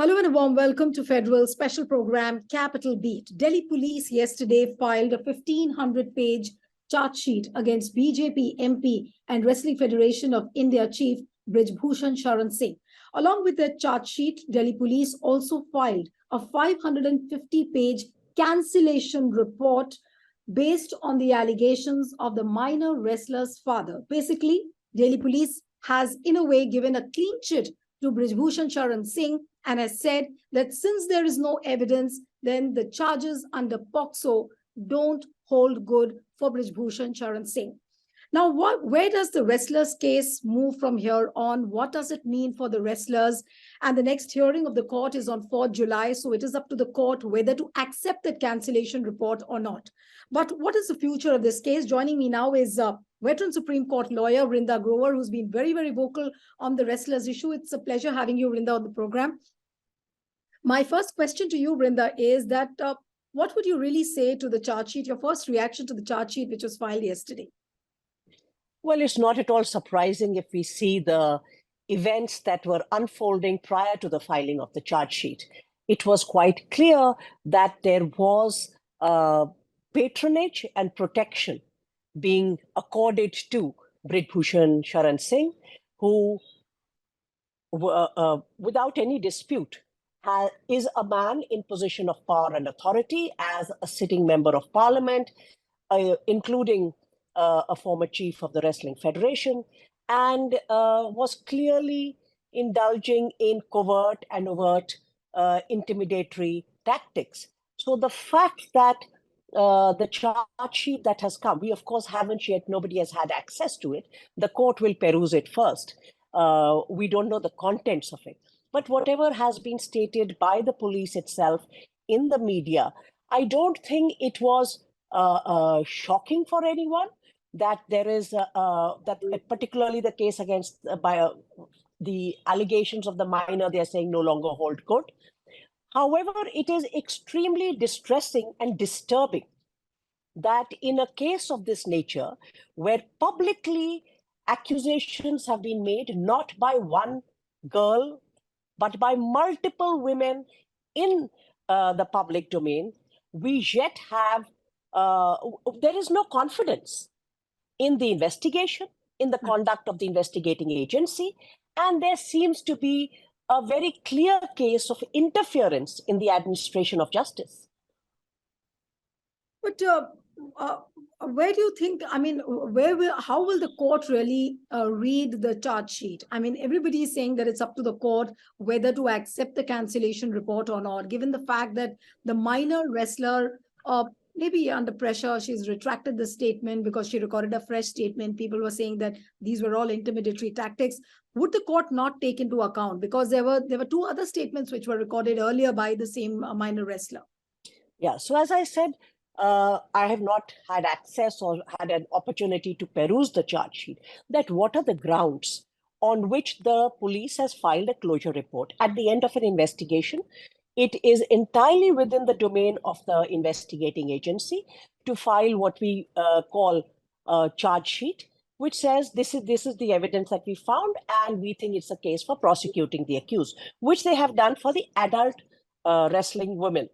Hello and a warm welcome to Federal special program Capital Beat. Delhi police yesterday filed a 1,500-page charge sheet against BJP MP and Wrestling Federation of India chief Brij Bhushan Singh. Along with the charge sheet, Delhi police also filed a 550-page cancellation report based on the allegations of the minor wrestler's father. Basically, Delhi police has in a way given a clean chit to Brij Bhushan Singh and has said that since there is no evidence, then the charges under POCSO don't hold good for Brij Bhushan Singh. Now, where does the wrestlers' case move from here on? What does it mean for the wrestlers? And the next hearing of the court is on 4th July, so it is up to the court whether to accept that cancellation report or not. But what is the future of this case? Joining me now is veteran Supreme Court lawyer Vrinda Grover, who's been very, very vocal on the wrestlers' issue. It's a pleasure having you, Vrinda, on the program. My first question to you, Vrinda, is that what would you really say to the charge sheet, your first reaction to the charge sheet which was filed yesterday? Well, it's not at all surprising if we see the events that were unfolding prior to the filing of the charge sheet. It was quite clear that there was patronage and protection being accorded to Brij Bhushan Singh, who, without any dispute, is a man in position of power and authority as a sitting member of parliament, including a former chief of the Wrestling Federation, and was clearly indulging in covert and overt intimidatory tactics. So the fact that the charge sheet that has come, we of course haven't yet, nobody has had access to it. The court will peruse it first. We don't know the contents of it. But whatever has been stated by the police itself in the media, I don't think it was shocking for anyone that there is, that particularly the case against the allegations of the minor, they're saying no longer hold good. However, it is extremely distressing and disturbing that in a case of this nature, where publicly accusations have been made not by one girl, but by multiple women in the public domain, we yet have, there is no confidence in the investigation, in the conduct of the investigating agency, and there seems to be a very clear case of interference in the administration of justice. But where do you think, I mean, how will the court really read the charge sheet? I mean, everybody is saying that it's up to the court whether to accept the cancellation report or not, given the fact that the minor wrestler, maybe under pressure, she's retracted the statement because she recorded a fresh statement. People were saying that these were all intimidatory tactics. Would the court not take into account? Because there were two other statements which were recorded earlier by the same minor wrestler. Yeah, so as I said, I have not had access or had an opportunity to peruse the charge sheet, that what are the grounds on which the police has filed a closure report. At the end of an investigation, it is entirely within the domain of the investigating agency to file what we call a charge sheet, which says this is the evidence that we found, and we think it's a case for prosecuting the accused, which they have done for the adult wrestling women.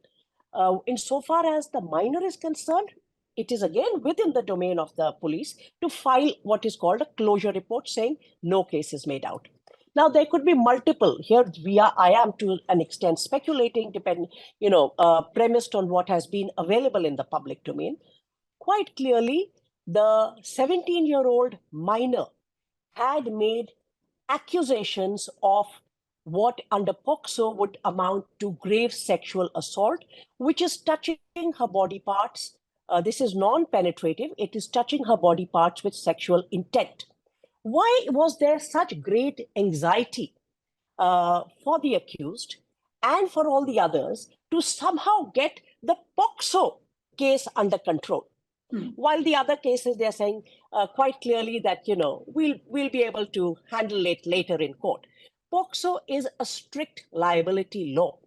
Insofar as the minor is concerned, it is again within the domain of the police to file what is called a closure report saying no case is made out. Now, there could be multiple. Here I am to an extent speculating, premised on what has been available in the public domain. Quite clearly, the 17-year-old minor had made accusations of what under POCSO would amount to grave sexual assault, which is touching her body parts. This is non-penetrative. It is touching her body parts with sexual intent. Why was there such great anxiety for the accused and for all the others to somehow get the POCSO case under control? While the other cases, they're saying quite clearly that, we'll be able to handle it later in court. POCSO is a strict liability law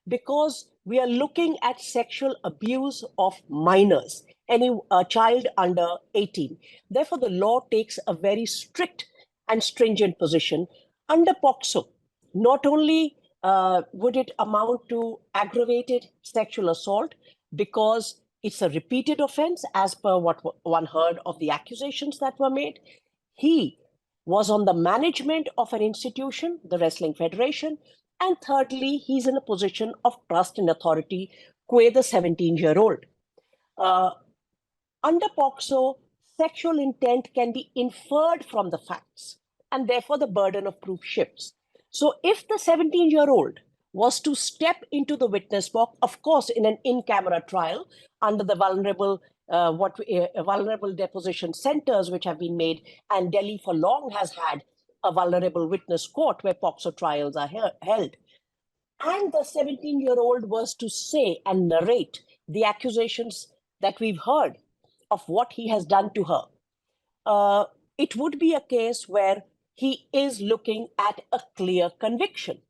because we are looking at sexual abuse of minors, any child under 18. Therefore, the law takes a very strict and stringent position. Under POCSO, not only Would it amount to aggravated sexual assault because it's a repeated offense as per what one heard of the accusations that were made? He was on the management of an institution, the Wrestling Federation. And thirdly, he's in a position of trust and authority with the 17-year-old. Under POCSO, sexual intent can be inferred from the facts, and therefore the burden of proof shifts. So if the 17-year-old was to step into the witness box, of course, in an in-camera trial under the vulnerable deposition centers which have been made, and Delhi for long has had a vulnerable witness court where POCSO trials are held. And the 17-year-old was to say and narrate the accusations that we've heard of what he has done to her. It would be a case where he is looking at a clear conviction.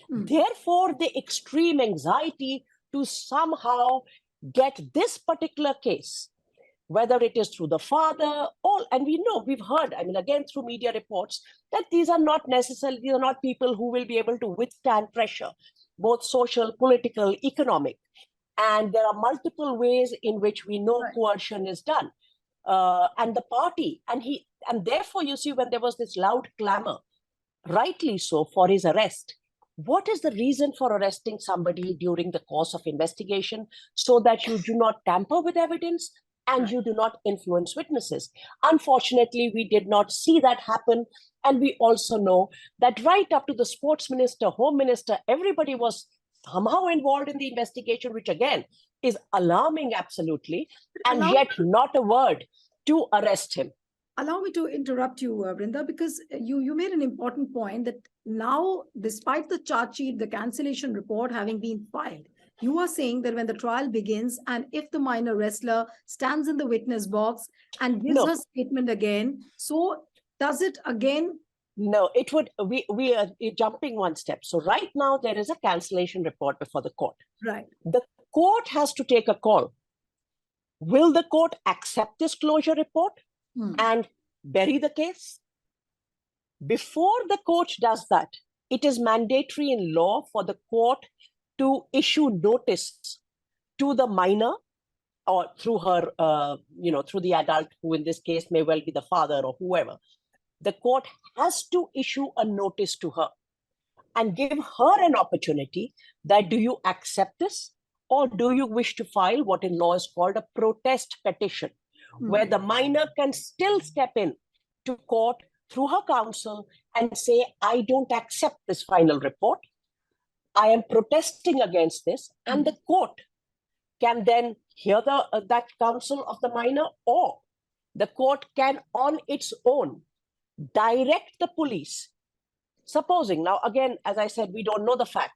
Therefore, the extreme anxiety to somehow get this particular case, whether it is through the father or, and we know, we've heard, I mean, again, through media reports, that these are not people who will be able to withstand pressure, both social, political, economic. And there are multiple ways in which we know coercion is done. And the party, and therefore, you see, when there was this loud clamor, rightly so, for his arrest, what is the reason for arresting somebody during the course of investigation so that you do not tamper with evidence and you do not influence witnesses? Unfortunately, we did not see that happen. And we also know that right up to the sports minister, home minister, everybody was somehow involved in the investigation, which again is alarming, absolutely, and yet not a word to arrest him. Allow me to interrupt you, Vrinda, because you made an important point that now, despite the charge sheet, the cancellation report having been filed, you are saying that when the trial begins and if the minor wrestler stands in the witness box and gives her statement again, so does it again? No, it would, we are jumping one step. So right now there is a cancellation report before the court. Right. The court has to take a call. Will the court accept this closure report and bury the case? Before the court does that, it is mandatory in law for the court to issue notice to the minor or through her, through the adult, who in this case may well be the father or whoever. The court has to issue a notice to her and give her an opportunity that, do you accept this, or do you wish to file what in law is called a protest petition, where the minor can still step in to court through her counsel and say, I don't accept this final report. I am protesting against this. And the court can then hear that counsel of the minor, or the court can on its own direct the police. Supposing, now again, as I said, we don't know the fact.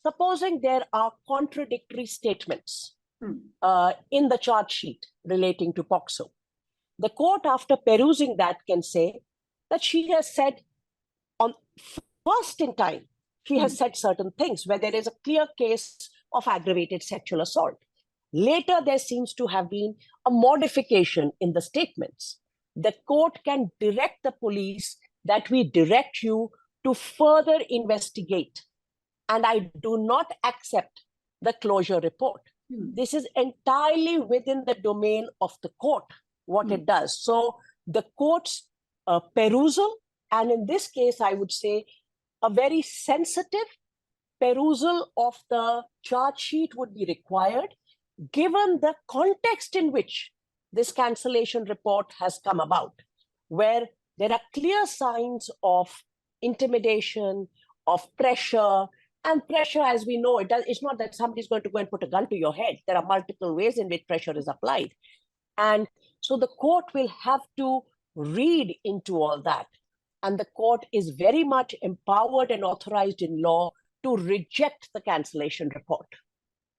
Supposing there are contradictory statements in the charge sheet relating to POCSO, the court, after perusing that, can say that she has said, on first in time, she has said certain things where there is a clear case of aggravated sexual assault. Later, there seems to have been a modification in the statements. The court can direct the police that we direct you to further investigate, and I do not accept the closure report. This is entirely within the domain of the court, what it does. So the court's perusal, and in this case, I would say a very sensitive perusal of the charge sheet would be required, given the context in which this cancellation report has come about, where there are clear signs of intimidation, of pressure. And pressure, as we know, it's not that somebody's going to go and put a gun to your head. There are multiple ways in which pressure is applied. And so the court will have to read into all that. And the court is very much empowered and authorized in law to reject the cancellation report.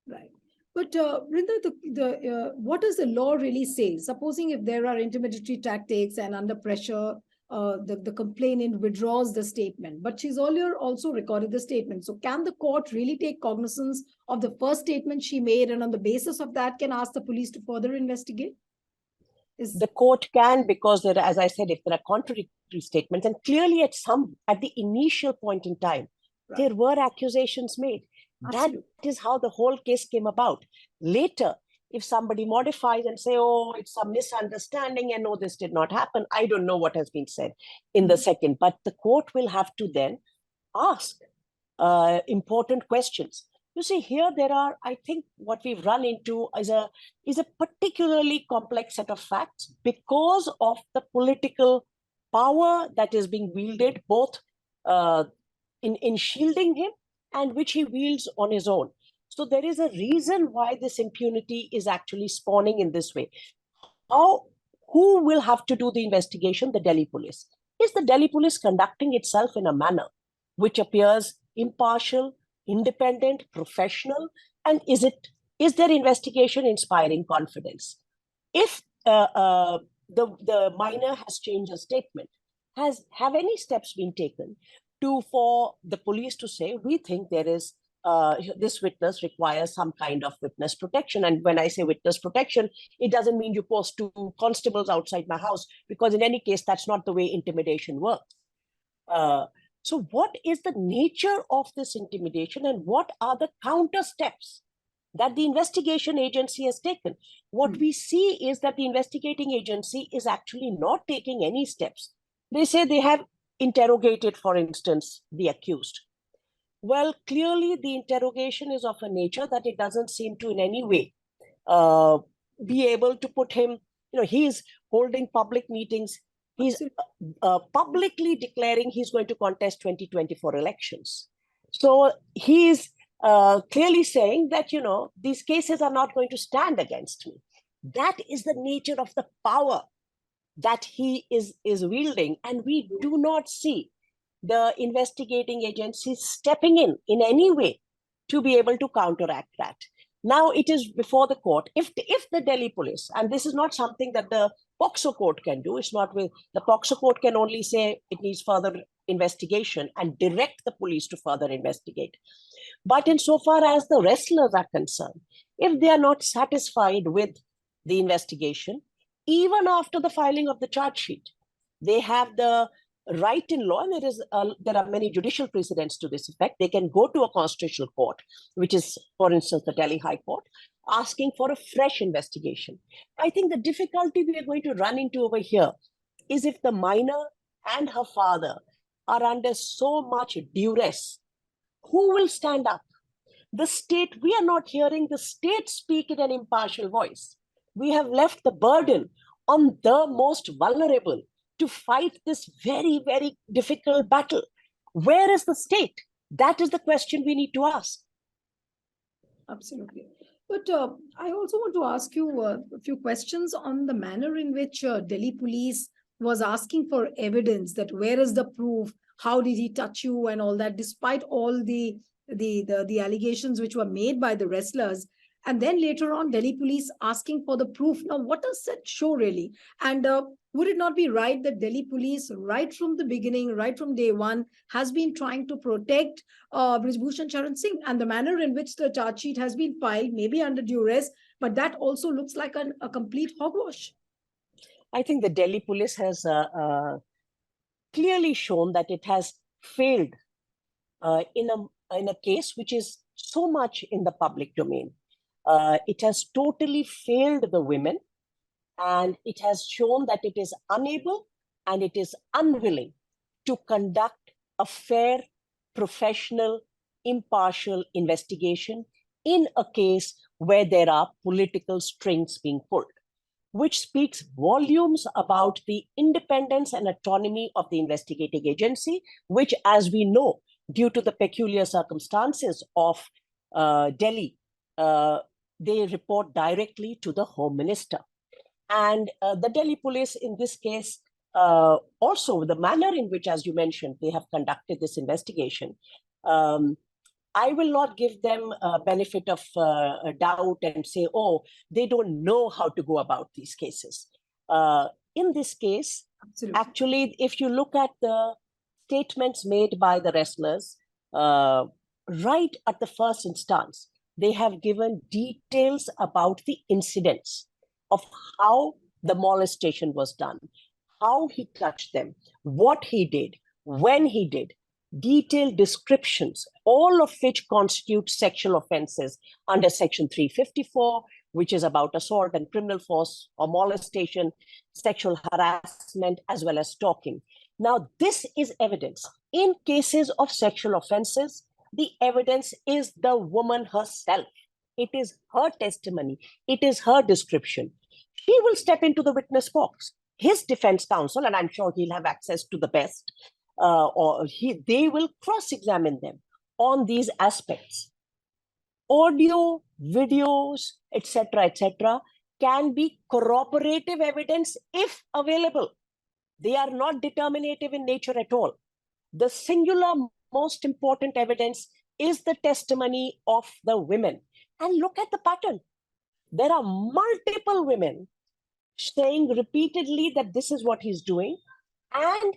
Right. But Vrinda, what does the law really say? Supposing if there are intimidatory tactics and under pressure, the complainant withdraws the statement, but she's earlier also recorded the statement. So can the court really take cognizance of the first statement she made, and on the basis of that can ask the police to further investigate? The court can, because there, as I said, if there are contradictory statements, and clearly at the initial point in time, There were accusations made. Absolutely. That is how the whole case came about. Later, if somebody modifies and say, oh, it's a misunderstanding and no, this did not happen, I don't know what has been said in the second, but the court will have to then ask important questions. You see, here there are, I think what we've run into is a particularly complex set of facts because of the political power that is being wielded both in shielding him and which he wields on his own. So there is a reason why this impunity is actually spawning in this way. Who will have to do the investigation? The Delhi police. Is the Delhi police conducting itself in a manner which appears impartial, independent, professional, and is their investigation inspiring confidence? If the minor has changed a statement, have any steps been taken for the police to say, we think there is this witness requires some kind of witness protection? And when I say witness protection, it doesn't mean you post 2 constables outside my house, because in any case, that's not the way intimidation works. So what is the nature of this intimidation and what are the counter steps that the investigation agency has taken? What we see is that the investigating agency is actually not taking any steps. They say they have interrogated, for instance, the accused. Well, clearly the interrogation is of a nature that it doesn't seem to in any way be able to put him, he's holding public meetings. He's publicly declaring he's going to contest 2024 elections. So he's clearly saying that, these cases are not going to stand against me. That is the nature of the power that he is wielding. And we do not see the investigating agency stepping in any way to be able to counteract that. Now it is before the court. If the Delhi police, and this is not something that the POCSO court can do, it's not with the POCSO court can only say it needs further investigation and direct the police to further investigate. But insofar as the wrestlers are concerned, if they are not satisfied with the investigation, even after the filing of the charge sheet, they have the right in law, and there are many judicial precedents to this effect. They can go to a constitutional court, which is, for instance, the Delhi High Court, asking for a fresh investigation. I think the difficulty we are going to run into over here is if the minor and her father are under so much duress, who will stand up? The state, we are not hearing the state speak in an impartial voice. We have left the burden on the most vulnerable to fight this very, very difficult battle. Where is the state? That is the question we need to ask. Absolutely. But I also want to ask you a few questions on the manner in which Delhi police was asking for evidence, that where is the proof, how did he touch you and all that, despite all the allegations which were made by the wrestlers. And then later on, Delhi police asking for the proof. Now, what does that show really? And would it not be right that Delhi police, right from the beginning, right from day one, has been trying to protect Brij Bhushan Singh, and the manner in which the charge sheet has been filed, maybe under duress, but that also looks like a complete hogwash? I think the Delhi police has clearly shown that it has failed in a case which is so much in the public domain. It has totally failed the women, and it has shown that it is unable and it is unwilling to conduct a fair, professional, impartial investigation in a case where there are political strings being pulled, which speaks volumes about the independence and autonomy of the investigating agency, which, as we know, due to the peculiar circumstances of Delhi, they report directly to the Home Minister. And the Delhi police in this case, also the manner in which, as you mentioned, they have conducted this investigation, I will not give them a benefit of a doubt and say, oh, they don't know how to go about these cases. In this case, absolutely, actually, if you look at the statements made by the wrestlers, right at the first instance, they have given details about the incidents of how the molestation was done, how he touched them, what he did, when he did. detailed descriptions, all of which constitute sexual offenses under Section 354, which is about assault and criminal force or molestation, sexual harassment, as well as stalking. Now, this is evidence. In cases of sexual offenses, the evidence is the woman herself. It is her testimony. It is her description. She will step into the witness box. His defense counsel, and I'm sure he'll have access to the best, they will cross-examine them on these aspects. Audio, videos, etc., can be corroborative evidence if available. They are not determinative in nature at all. The singular most important evidence is the testimony of the women. And look at the pattern. There are multiple women saying repeatedly that this is what he's doing. And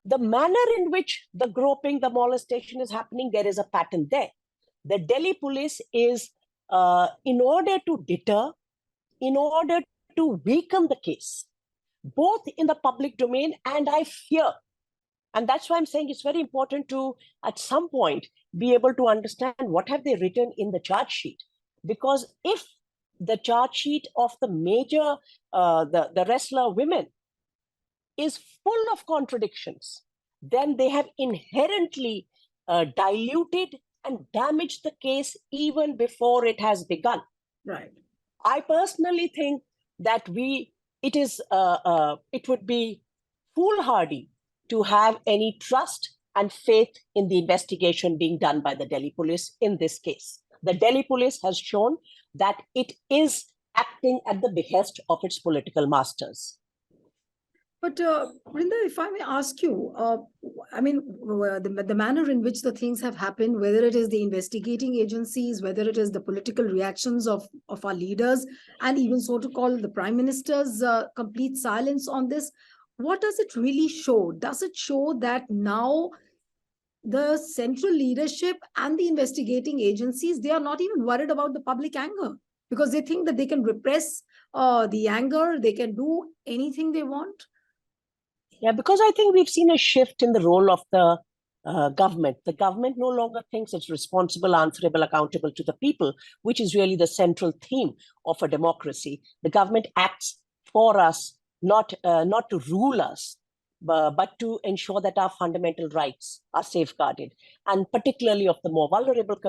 the manner in which the groping, the molestation is happening, there is a pattern there. The Delhi police is, in order to deter, in order to weaken the case, both in the public domain and I fear. And that's why I'm saying it's very important to, at some point, be able to understand what have they written in the charge sheet. Because if the charge sheet of the major, the wrestler women is full of contradictions, then they have inherently diluted and damaged the case even before it has begun. Right. I personally think that it would be foolhardy to have any trust and faith in the investigation being done by the Delhi police in this case. The Delhi police has shown that it is acting at the behest of its political masters. But Vrinda, if I may ask you, I mean, the manner in which the things have happened, whether it is the investigating agencies, whether it is the political reactions of our leaders, and even so to call the Prime Minister's complete silence on this, what does it really show? Does it show that now the central leadership and the investigating agencies, they are not even worried about the public anger because they think that they can repress the anger, they can do anything they want? Yeah, because I think we've seen a shift in the role of the government. The government no longer thinks it's responsible, answerable, accountable to the people, which is really the central theme of a democracy. The government acts for us, not to rule us, but to ensure that our fundamental rights are safeguarded, and particularly of the more vulnerable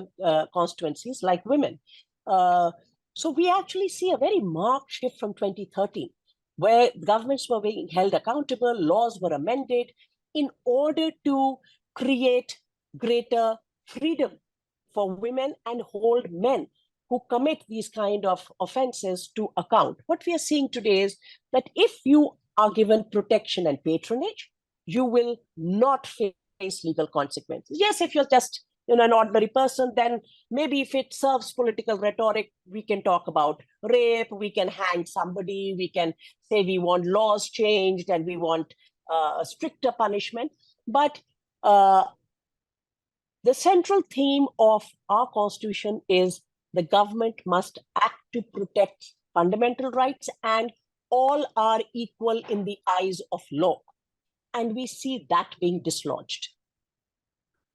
constituencies like women. So we actually see a very marked shift from 2013, where governments were being held accountable, laws were amended in order to create greater freedom for women and hold men who commit these kind of offenses to account. What we are seeing today is that if you are given protection and patronage, you will not face legal consequences. Yes, if you're just an ordinary person, then maybe if it serves political rhetoric, we can talk about rape, we can hang somebody, we can say we want laws changed and we want stricter punishment. But the central theme of our constitution is the government must act to protect fundamental rights and all are equal in the eyes of law. And we see that being dislodged.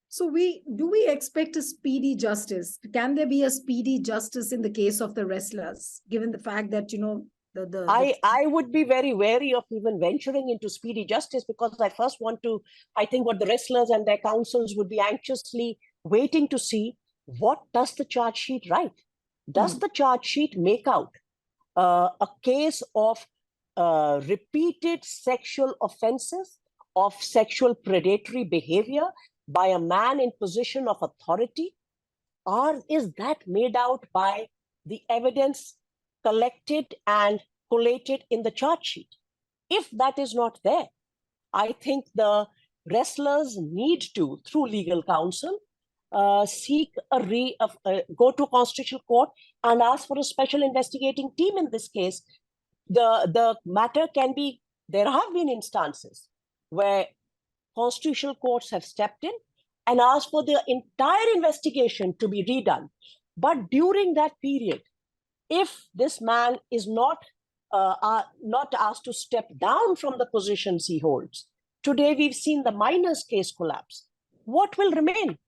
So do we expect a speedy justice? Can there be a speedy justice in the case of the wrestlers, given the fact that, I would be very wary of even venturing into speedy justice, because I think what the wrestlers and their counsels would be anxiously waiting to see, what does the charge sheet write? Does the charge sheet make out a case of repeated sexual offenses, of sexual predatory behavior by a man in position of authority? Or is that made out by the evidence collected and collated in the charge sheet? If that is not there, I think the wrestlers need to, through legal counsel, go to a constitutional court and ask for a special investigating team in this case. The matter can be, there have been instances where constitutional courts have stepped in and asked for the entire investigation to be redone. But during that period, if this man is not asked to step down from the positions he holds, today we've seen the minors case collapse. what will remain?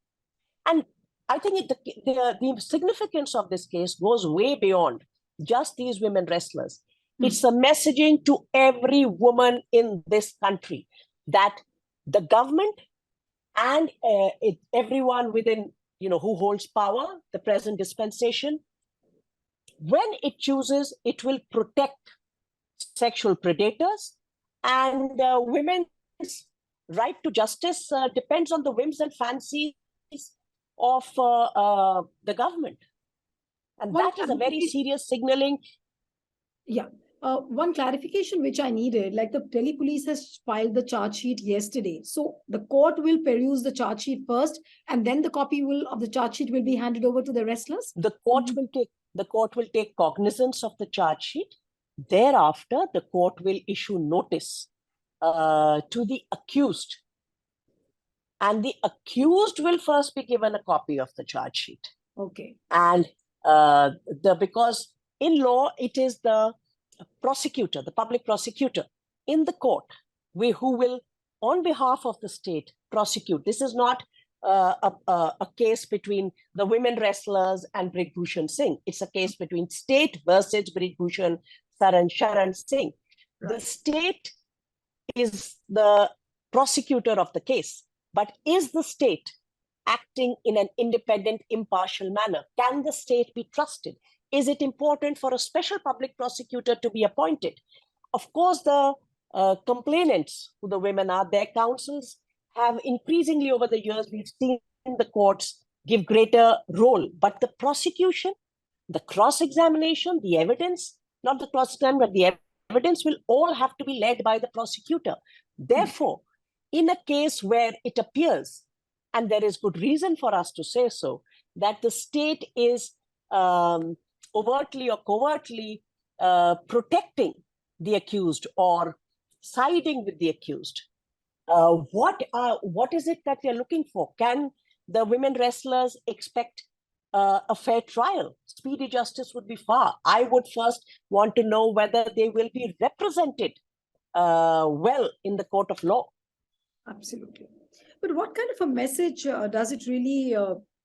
And I think the significance of this case goes way beyond just these women wrestlers. It's a messaging to every woman in this country that the government and everyone within, who holds power, the present dispensation, when it chooses, it will protect sexual predators, and women's right to justice depends on the whims and fancies of the government. And One that is a very serious signaling. Yeah. One clarification which I needed, like the Delhi police has filed the charge sheet yesterday. So the court will peruse the charge sheet first, and then the copy of the charge sheet will be handed over to the wrestlers. The court will take cognizance of the charge sheet. Thereafter, the court will issue notice to the accused. And the accused will first be given a copy of the charge sheet. Okay. And because in law, it is the prosecutor, the public prosecutor in the court, who will, on behalf of the state, prosecute. This is not a case between the women wrestlers and Brij Bhushan Singh. It's a case between state versus Brij Bhushan Sharan Singh. Right. The state is the prosecutor of the case, but is the state acting in an independent, impartial manner? Can the state be trusted? Is it important for a special public prosecutor to be appointed? Of course, the complainants, who the women are, their counsels have increasingly over the years, we've seen the courts give greater role. But the prosecution, the cross-examination, the evidence, not the cross-examination, but the evidence will all have to be led by the prosecutor. Therefore, in a case where it appears, and there is good reason for us to say so, that the state is overtly or covertly protecting the accused or siding with the accused. What is it that we are looking for? Can the women wrestlers expect a fair trial? Speedy justice would be far. I would first want to know whether they will be represented well in the court of law. Absolutely. But what kind of a message does it really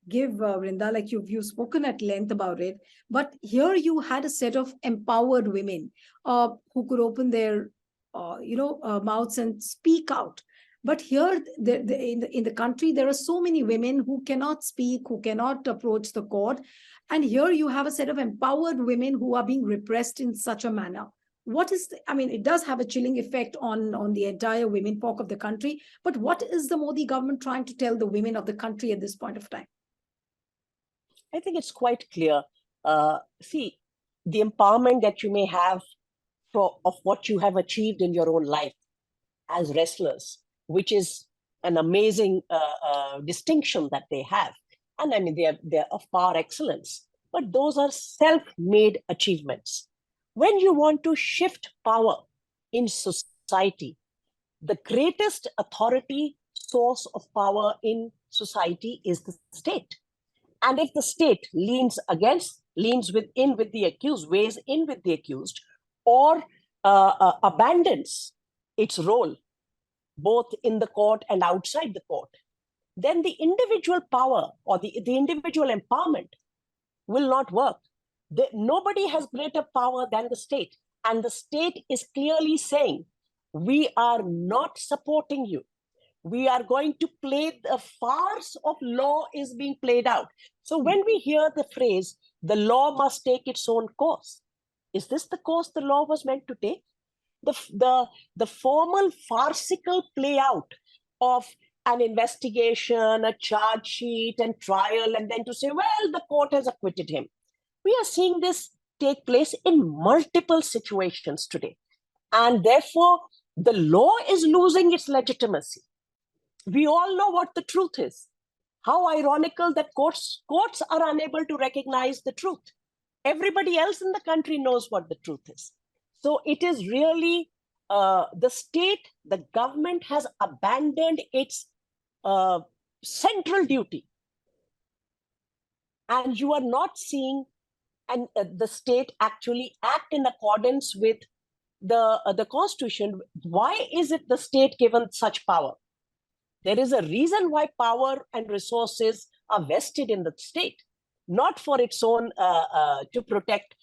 give, Vrinda? Like you've spoken at length about it, but here you had a set of empowered women who could open their, mouths and speak out. But here, in the country, there are so many women who cannot speak, who cannot approach the court, and here you have a set of empowered women who are being repressed in such a manner. What is it does have a chilling effect on the entire women folk of the country, but what is the Modi government trying to tell the women of the country at this point of time? I think it's quite clear. See, the empowerment that you may have of what you have achieved in your own life as wrestlers, which is an amazing distinction that they have. And I mean, they're of par excellence, but those are self-made achievements. When you want to shift power in society, the greatest authority source of power in society is the state. And if the state leans within with the accused, weighs in with the accused, or abandons its role, both in the court and outside the court, then the individual power or the individual empowerment will not work. Nobody has greater power than the state. And the state is clearly saying, we are not supporting you. We are going to play the farce of law is being played out. So when we hear the phrase, the law must take its own course, is this the course the law was meant to take? The formal farcical play out of an investigation, a charge sheet and trial, and then to say, well, the court has acquitted him. We are seeing this take place in multiple situations today. And therefore, the law is losing its legitimacy. We all know what the truth is. How ironical that courts are unable to recognize the truth. Everybody else in the country knows what the truth is. So it is really the state, the government has abandoned its central duty. And you are not seeing the state actually act in accordance with the Constitution. Why is it the state given such power? There is a reason why power and resources are vested in the state, not for its own, to protect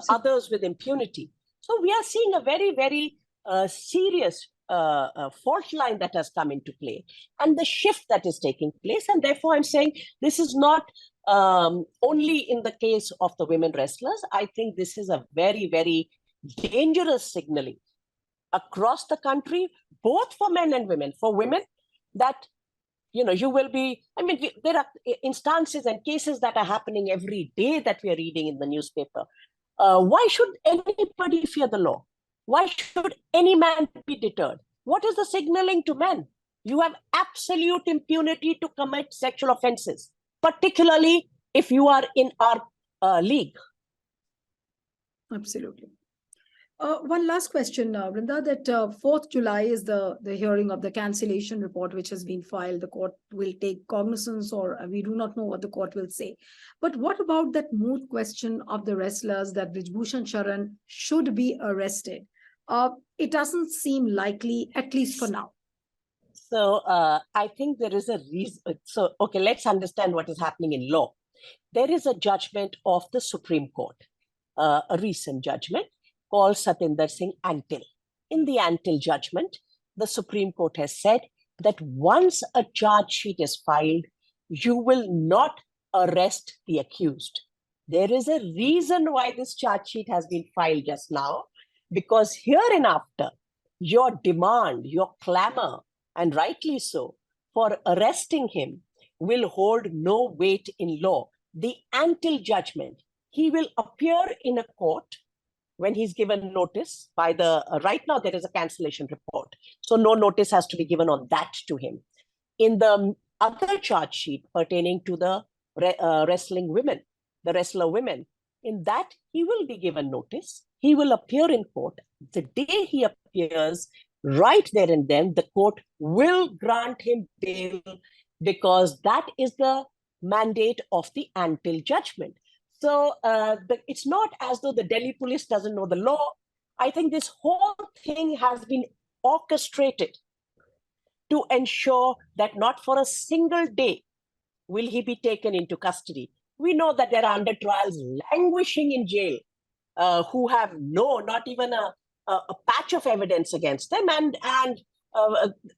others with impunity. So we are seeing a very, very serious fault line that has come into play, and the shift that is taking place. And therefore, I'm saying this is not only in the case of the women wrestlers. I think this is a very, very dangerous signaling across the country, both for men and women. For women, that you will be, there are instances and cases that are happening every day that we are reading in the newspaper. Why should anybody fear the law? Why should any man be deterred? What is the signaling to men? You have absolute impunity to commit sexual offenses, particularly if you are in our league. Absolutely. One last question, Vrinda, that 4th July is the hearing of the cancellation report, which has been filed. The court will take cognizance, or we do not know what the court will say. But what about that moot question of the wrestlers that Brij Bhushan Sharan should be arrested? It doesn't seem likely, at least for now. So I think there is a reason. So, okay, let's understand what is happening in law. There is a judgment of the Supreme Court, a recent judgment, called Satinder Singh Antil. In the Antil judgment, the Supreme Court has said that once a charge sheet is filed, you will not arrest the accused. There is a reason why this charge sheet has been filed just now, because hereinafter, your demand, your clamor, and rightly so, for arresting him will hold no weight in law. The Antil judgment, he will appear in a court when he's given notice by the, right now there is a cancellation report. So no notice has to be given on that to him. In the other charge sheet pertaining to the wrestling women, the wrestler women, in that he will be given notice. He will appear in court. The day he appears, right there and then, the court will grant him bail, because that is the mandate of the Antil judgment. So it's not as though the Delhi police doesn't know the law. I think this whole thing has been orchestrated to ensure that not for a single day will he be taken into custody. We know that there are under trials languishing in jail who have not even a patch of evidence against them. And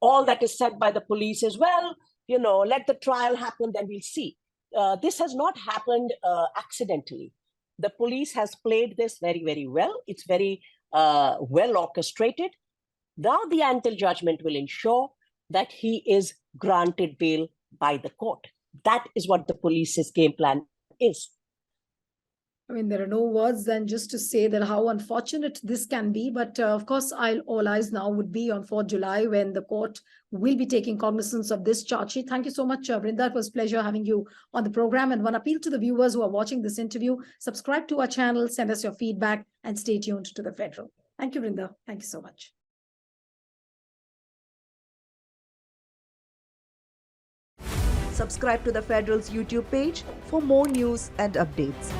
all that is said by the police is, well, let the trial happen, then we'll see. This has not happened accidentally. The police has played this very, very well. It's very well orchestrated. Now the Antil judgment will ensure that he is granted bail by the court. That is what the police's game plan is. There are no words then just to say that how unfortunate this can be. But of course, all eyes now would be on 4th July when the court will be taking cognizance of this charge sheet. Thank you so much, Vrinda. It was a pleasure having you on the program. And one appeal to the viewers who are watching this interview, subscribe to our channel, send us your feedback, and stay tuned to the Federal. Thank you, Vrinda. Thank you so much. Subscribe to the Federal's YouTube page for more news and updates.